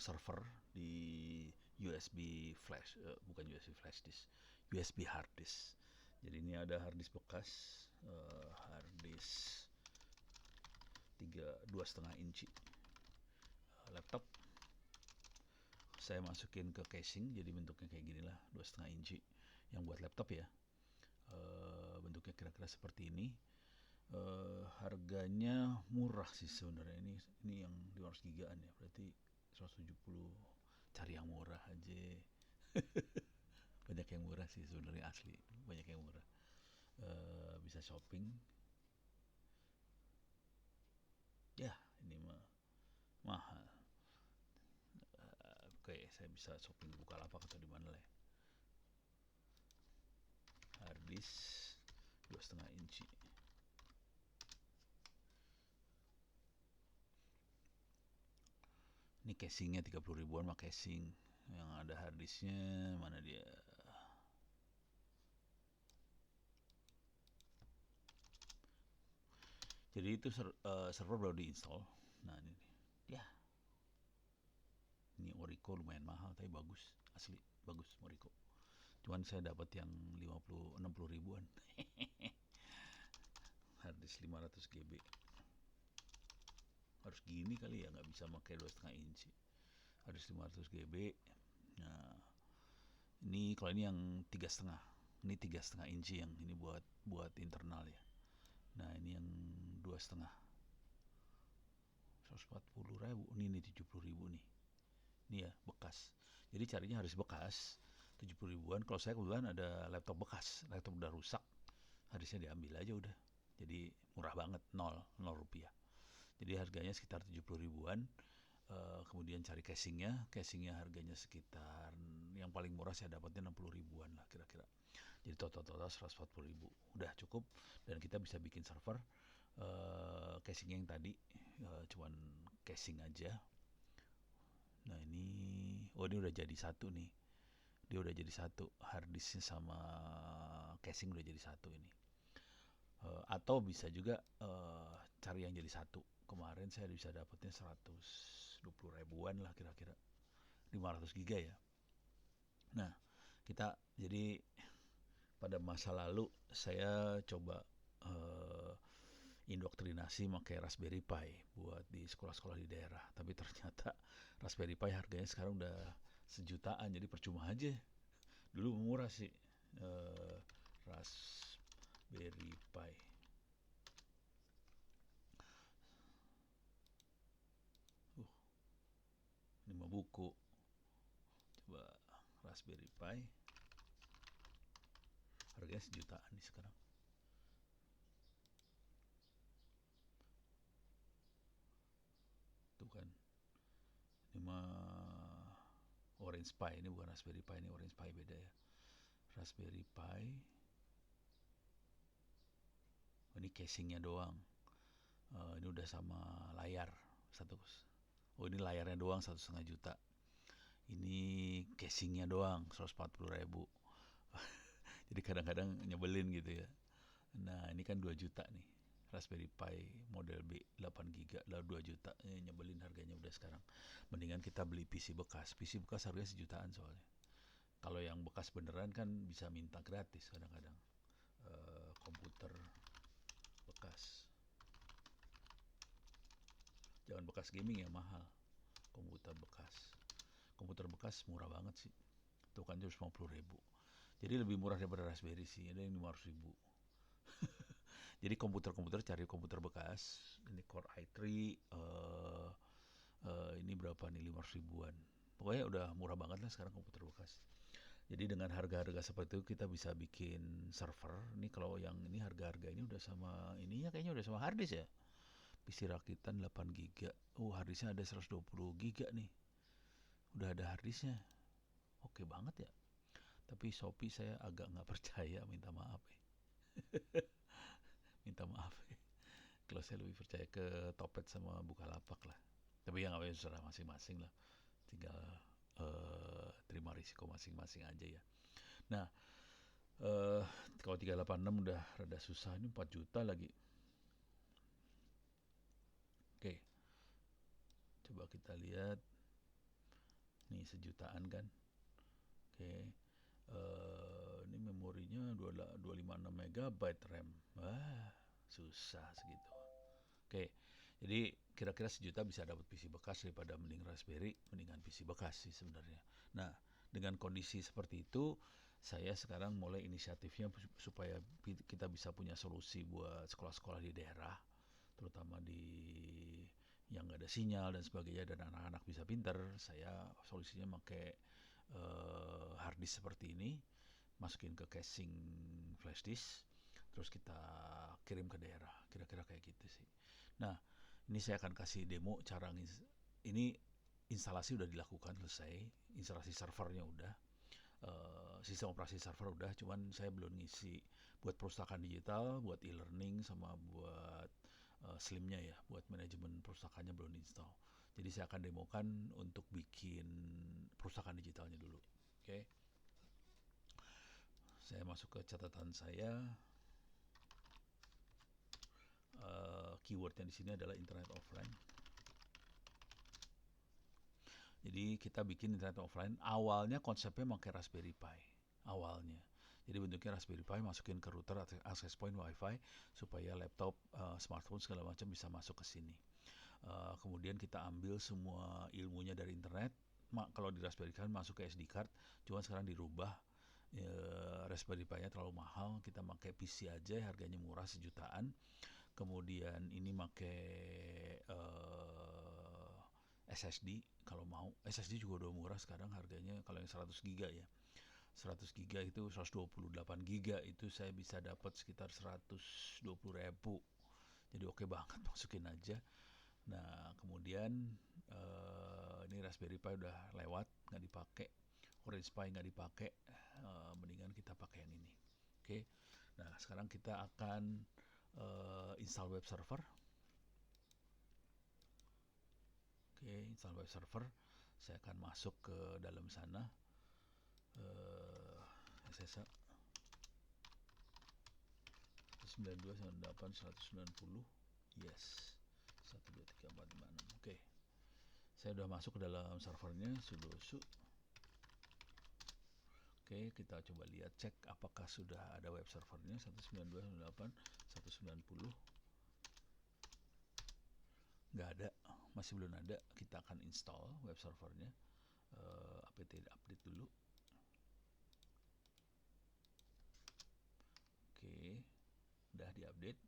server di USB flash, bukan USB flash disk, USB hard disk. Jadi ini ada hard disk bekas, hard disk 2,5 inci laptop. Saya masukin ke casing, jadi bentuknya kayak gini lah, 2,5 inci yang buat laptop ya. Bentuknya kira-kira seperti ini. Harganya murah sih sebenarnya, ini yang 500 gigaan ya, berarti 170. Cari yang murah aja. Banyak yang murah sih sebenarnya, asli banyak yang murah. Bisa shopping ya, ini mah mahal. Oke, saya bisa shopping di Bukalapak atau di mana lah ya. Hard disk 2,5 inci. Ini casingnya 30 ribuan mah casing. Yang ada hard disknya mana dia? Jadi itu server baru diinstal. Nah ini ya, ini Orico lumayan mahal tapi bagus, asli bagus Orico. Cuman saya dapat yang 60 ribuan. Hard disk 500 GB. Harus gini kali ya, nggak bisa pakai 2,5 inci. Harus 500 GB. Nah, ini kalau ini yang 3,5. Ini 3,5 inci yang ini buat internal ya. Nah, ini yang 2,5. 140 ribu. Ini 70 ribu nih. Ini ya bekas. Jadi carinya harus bekas. 70 ribuan. Kalau saya kebetulan ada laptop bekas, laptop udah rusak, harusnya diambil aja udah. Jadi murah banget, 0 rupiah. Jadi harganya sekitar 70 ribuan. Kemudian cari casingnya harganya sekitar, yang paling murah saya dapatnya 60 ribuan lah kira-kira. Jadi total 140 ribu udah cukup, dan kita bisa bikin server. Casingnya yang tadi cuman casing aja. Nah ini udah jadi satu nih, dia udah jadi satu, hard disknya sama casing udah jadi satu ini. Atau bisa juga cari yang jadi satu. Kemarin saya bisa dapatnya 120 ribuan lah kira-kira, 500 giga ya. Nah kita jadi pada masa lalu saya coba indoktrinasi pakai Raspberry Pi buat di sekolah-sekolah di daerah, tapi ternyata Raspberry Pi harganya sekarang udah sejutaan, jadi percuma aja. Dulu murah sih Raspberry Pi. Ini mah buku. Coba Raspberry Pi. Harganya sejutaan nih sekarang. Tuh kan. Ini mah Orange Pi, ini bukan Raspberry Pi, ini Orange Pi, beda ya. Raspberry Pi. Ini casingnya doang. Ini udah sama layar satu. Ini layarnya doang 1,5 juta. Ini casingnya doang 140 ribu. Jadi kadang-kadang nyebelin gitu ya. Nah ini kan 2 juta nih, Raspberry Pi model B 8 GB lah, 2 juta. Nyebelin harganya udah sekarang. Mendingan kita beli PC bekas. PC bekas harganya sejutaan soalnya. Kalau yang bekas beneran kan bisa minta gratis kadang-kadang. Komputer bekas. Jangan bekas gaming ya, mahal. Komputer bekas murah banget sih. Itu kan 150 ribu. Jadi lebih murah daripada Raspberry sih. Ada yang 500 ribu. Jadi komputer cari komputer bekas. Ini Core i3. Ini berapa nih, 500 ribuan. Pokoknya udah murah banget lah sekarang komputer bekas. Jadi dengan harga-harga seperti itu kita bisa bikin server. Ini kalau yang ini harga-harga ini udah sama ininya, kayaknya udah sama harddisk ya. PC rakitan 8 GB. Harddisknya ada 120 GB nih. Udah ada harddisknya. Oke banget ya. Tapi Shopee saya agak nggak percaya, minta maaf ya. Minta maaf ya. Kalau saya lebih percaya ke Topet sama Bukalapak lah. Tapi yang namanya serah masing-masing lah. Tinggal terima risiko masing-masing aja ya. Nah, kalau 386 udah rada susah, ini 4 juta lagi. Oke. Coba kita lihat. sejutaan kan. Oke. Ini memorinya 256 MB RAM. Wah, susah segitu. Oke. Jadi kira-kira sejuta bisa dapat PC bekas daripada mending Raspberry, mendingan PC bekas sih sebenarnya. Nah, dengan kondisi seperti itu, saya sekarang mulai inisiatifnya supaya kita bisa punya solusi buat sekolah-sekolah di daerah, terutama di yang nggak ada sinyal dan sebagainya, dan anak-anak bisa pinter. Saya solusinya pakai hard disk seperti ini, masukin ke casing flash disk, terus kita kirim ke daerah. Kira-kira kayak gitu sih. Nah, ini saya akan kasih demo cara ini. Instalasi udah dilakukan, selesai. Instalasi servernya udah, sistem operasi server udah, cuman saya belum ngisi buat perpustakaan digital, buat e-learning, sama buat slimnya ya, buat manajemen perpustakaannya belum install. Jadi saya akan demokan untuk bikin perpustakaan digitalnya dulu. Oke. Saya masuk ke catatan saya. Keywordnya di sini adalah internet offline. Jadi kita bikin internet offline. Awalnya konsepnya pakai Raspberry Pi. Awalnya. Jadi bentuknya Raspberry Pi, masukin ke router access point WiFi supaya laptop, smartphone segala macam bisa masuk ke sini. Kemudian kita ambil semua ilmunya dari internet. Kalau di Raspberry kan masuk ke SD card, cuman sekarang dirubah. Raspberry Pi-nya terlalu mahal, kita pakai PC aja, harganya murah, sejutaan. Kemudian ini pakai SSD. Kalau mau SSD juga udah murah sekarang harganya. Kalau yang 100 GB ya, 100 GB itu 128 GB itu saya bisa dapat sekitar 120.000. Jadi oke banget, masukin aja. Nah, kemudian ini Raspberry Pi udah lewat, nggak dipakai. Orange Pi nggak dipakai. Mendingan kita pakai yang ini. Oke. Nah, sekarang kita akan install web server. Oke, install web server. Saya akan masuk ke dalam sana. SSH 192.168.190. Yes. 123.456. Oke. Saya udah masuk ke dalam servernya, sudo su. Oke, kita coba lihat, cek apakah sudah ada web servernya 192.168.190. Nggak ada, masih belum ada. Kita akan install web servernya. apt update dulu. Oke, udah diupdate.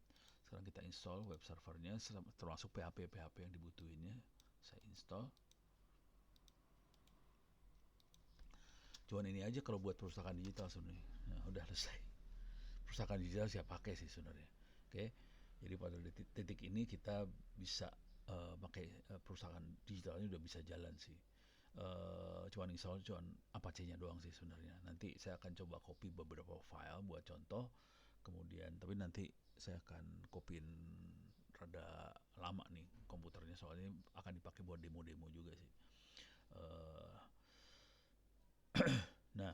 Sekarang kita install web servernya, termasuk PHP yang dibutuhinnya. Saya install. Cuman ini aja kalau buat perpustakaan digital sebenarnya. Nah, udah selesai. Perpustakaan digital saya pakai sih sebenarnya. Oke. Jadi pada titik ini kita bisa pakai perpustakaan digitalnya udah bisa jalan sih. Cuman install cuman Apache-nya doang sih sebenarnya. Nanti saya akan coba copy beberapa file buat contoh. Kemudian tapi nanti saya akan copyin rada lama nih komputernya, soalnya akan dipakai buat demo-demo juga sih. Nah,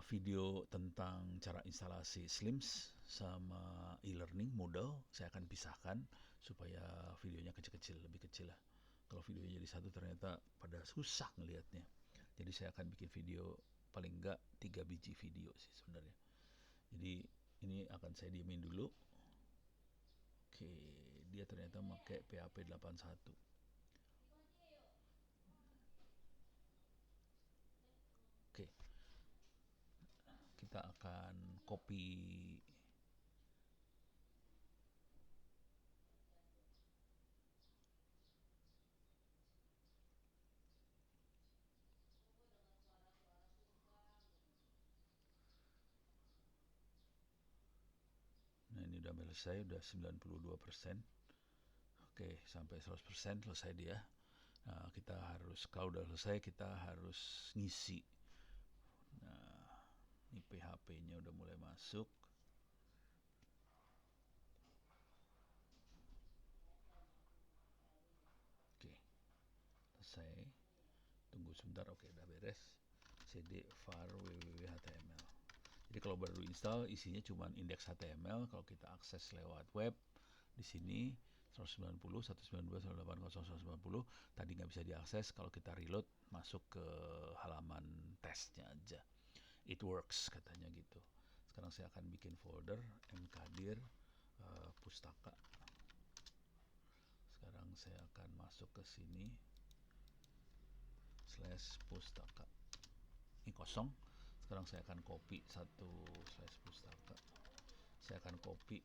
video tentang cara instalasi Slims sama e-learning Moodle saya akan pisahkan supaya videonya kecil-kecil, lebih kecil lah. Kalau videonya jadi satu ternyata pada susah ngelihatnya. Jadi saya akan bikin video paling enggak 3 biji video sih sebenarnya. Jadi ini akan saya diemin dulu. Oke, dia ternyata pakai PHP 81. Oke. Kita akan copy udah selesai, udah 92%. Oke, sampai 100% selesai dia. Nah, kita harus, kalau udah selesai kita harus ngisi. Nah, ini PHP-nya udah mulai masuk. Oke, selesai. Tunggu sebentar. Oke, udah beres. cd var www.html. Jadi kalau baru install isinya cuma indeks HTML. Kalau kita akses lewat web di sini 190, 192, 180, 190 tadi nggak bisa diakses. Kalau kita reload masuk ke halaman tesnya aja. It works katanya gitu. Sekarang saya akan bikin folder mkdir pustaka. Sekarang saya akan masuk ke sini /pustaka. Ini kosong. Sekarang saya akan copy satu /pustaka. Saya akan copy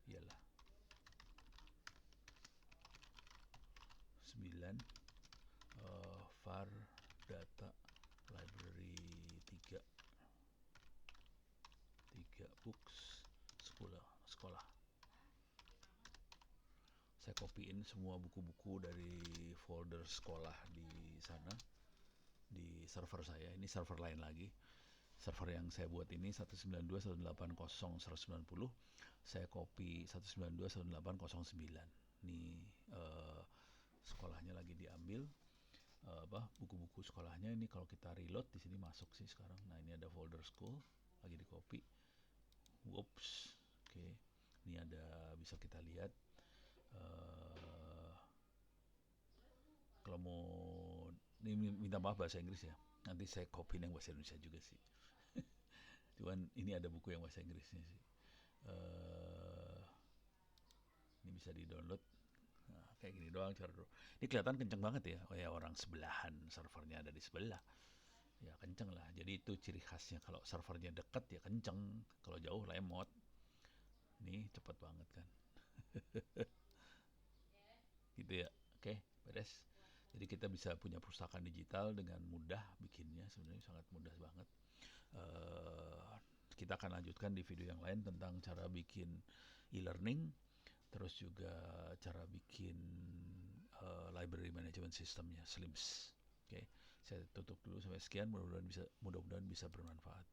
iyalah 9 var data library 3 books sekolah. Saya copyin semua buku-buku dari folder sekolah di sana di server saya. Ini server lain lagi. Server yang saya buat ini 192.180.190. Saya copy 192.168.09. Ini sekolahnya lagi diambil, buku-buku sekolahnya. Ini kalau kita reload di sini masuk sih sekarang. Nah, ini ada folder school lagi di copy. Whoops. Oke. Ini ada, bisa kita lihat. Kalau mau ini minta maaf bahasa Inggris ya. Nanti saya copy yang bahasa Indonesia juga sih. Cuman ini ada buku yang bahasa Inggrisnya sih. Ini bisa di-download. Nah, kayak gini doang cara dulu. Ini kelihatan kenceng banget ya. Oh ya, orang sebelahan, servernya ada di sebelah. Ya kenceng lah. Jadi itu ciri khasnya. Kalau servernya dekat ya kenceng. Kalau jauh lemot. Nih cepet banget kan. Gitu ya. Oke, beres. Jadi kita bisa punya perpustakaan digital dengan mudah bikinnya. Sebenarnya sangat mudah banget. Kita akan lanjutkan di video yang lain tentang cara bikin e-learning, terus juga cara bikin library management systemnya, SLIMS. Oke, saya tutup dulu sampai sekian. Mudah-mudahan bisa bermanfaat.